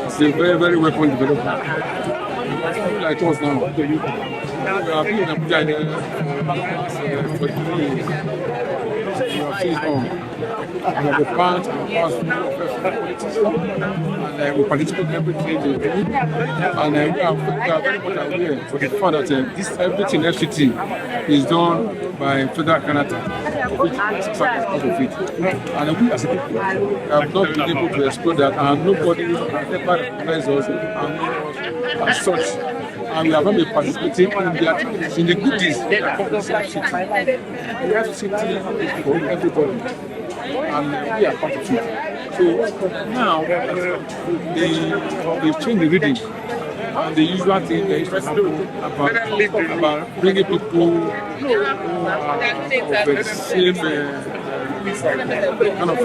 It's a very, very weapon development. Like us now, we have been in Abuja for 3 years. We have seen on. We have a part and we participate in everything they do. And we are very much aware for the fact that this everything FCT is done by federal Canada, which is part of it. And we as a people have not been able to explore that, and nobody has ever recognized us and knows us as such. And we have not been participating in the goodies of the FCT. The FCT is for everybody, and we are part of it. So now they've changed the reading. And the usual thing they used to do about bringing people who are of the same kind of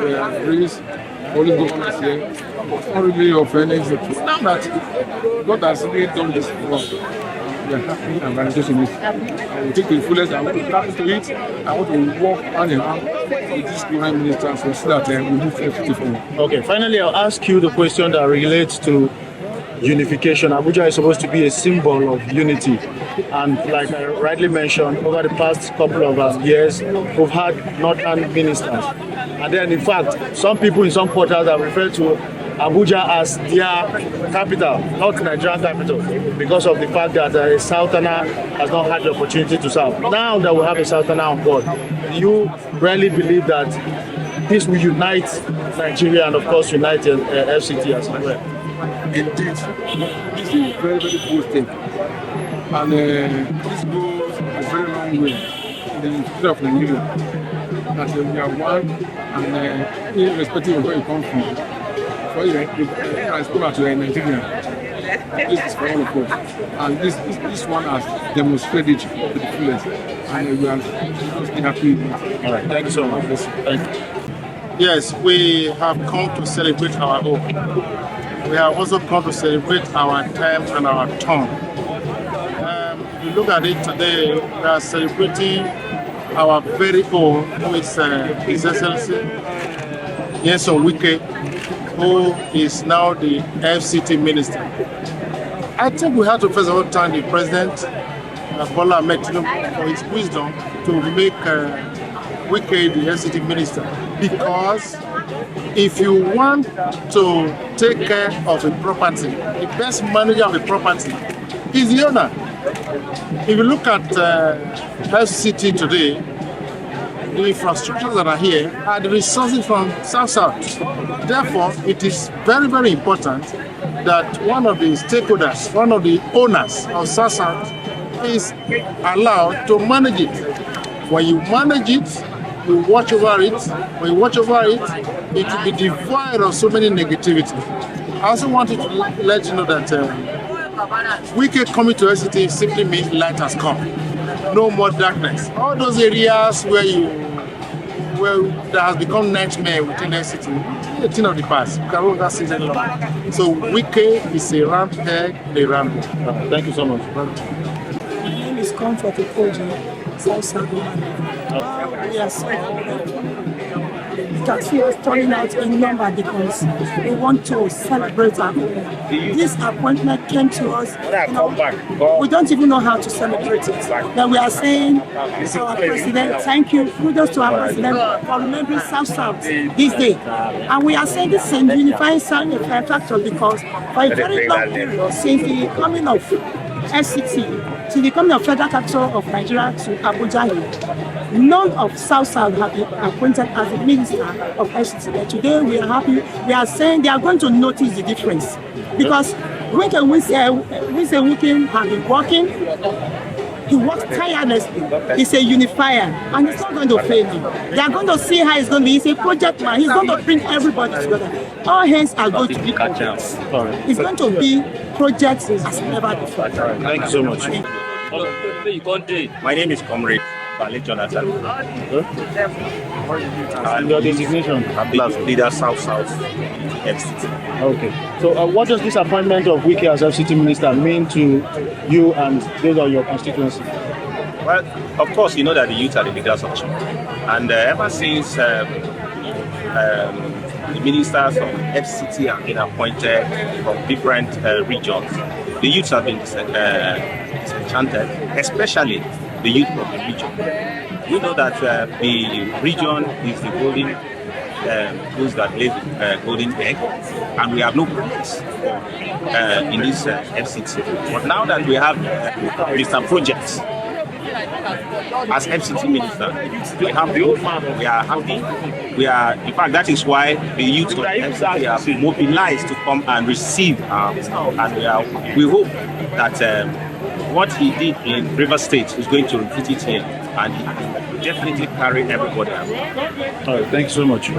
race, only governors here, not really of any. Now that God has really done this for we are happy and validation it. I will take the fullest, I want to tap into it, I want to work hand in hand with this prime minister so that we move FCT forward. Okay, finally I'll ask you the question that relates to unification. Abuja is supposed to be a symbol of unity, and like I rightly mentioned, over the past couple of years we've had northern ministers, and then in fact some people in some quarters have referred to Abuja as their capital, not Nigerian capital, because of the fact that a southerner has not had the opportunity to serve. Now that we have a southerner on board, do you really believe that this will unite Nigeria and of course unite FCT as well? Indeed, this is a very, very good thing, and this goes a very long way in the history of Nigeria. That we are one, and irrespective of where you come from. For you, I spoke about Nigeria. This is for all of us, and this one has demonstrated to the fullest, and we are just happy. All right, thank you so much. Thank you. Yes, we have come to celebrate our own. We have also come to celebrate our time and our turn. If you look at it today, we are celebrating our very own, who is His Excellency Wike, who is now the FCT Minister. I think we have to first of all thank the President, Bola Ahmed Tinubu, for his wisdom to make Wike the FCT Minister, because if you want to take care of a property, the best manager of a property is the owner. If you look at FCT today, the infrastructures that are here are the resources from South-South. Therefore, it is very, very important that one of the stakeholders, one of the owners of South-South is allowed to manage it. When you manage it, you watch over it. When you watch over it, it will be devoid of so many negativity. I also wanted to let you know that Wike coming to FCT simply means light has come. No more darkness. All those areas where that has become nightmare within FCT, a thing of the past. You can roll that season long. So Wike is a round peg, a round hole. Thank you so much. My name is Comfort Okoji, South we are so that we are turning out in number because we want to celebrate our own. This appointment came to us, we don't even know how to celebrate it. Then we are saying to our president, thank you, kudos to our president for remembering South this day. And we are saying this is a unifying factor because for a very long period, since the coming of FCT, to the coming of Federal Capital of Nigeria to Abuja, none of South-South have been appointed as the minister of FCT. But today we are happy. We are saying they are going to notice the difference because Wike have been working. He works tirelessly. He's a unifier, and he's not going to fail you. They are going to see how he's going to be. He's a project man. He's going to bring everybody together. All hands are going to be projects. It's going to be projects as never before. Thank you so much. My name is Comrade Jonathan. And your designation? I'm the leader South-South FCT. Okay. So what does this appointment of Wike as FCT Minister mean to you and those of your constituency? Well, of course, you know that the youth are the leaders of change. And ever since the ministers of FCT have been appointed from different regions, the youths have been disenchanted, especially the youth from the region. We know that the region is the golden those that lay golden egg, and we have no progress in this FCT. But now that we have Mr. Project as FCT minister, we have the old man. We are happy. We are, in fact, that is why the youth of FCT have mobilized to come and receive and we hope that what he did in River State is going to repeat it here, and he will definitely carry everybody out. All right, thank you so much.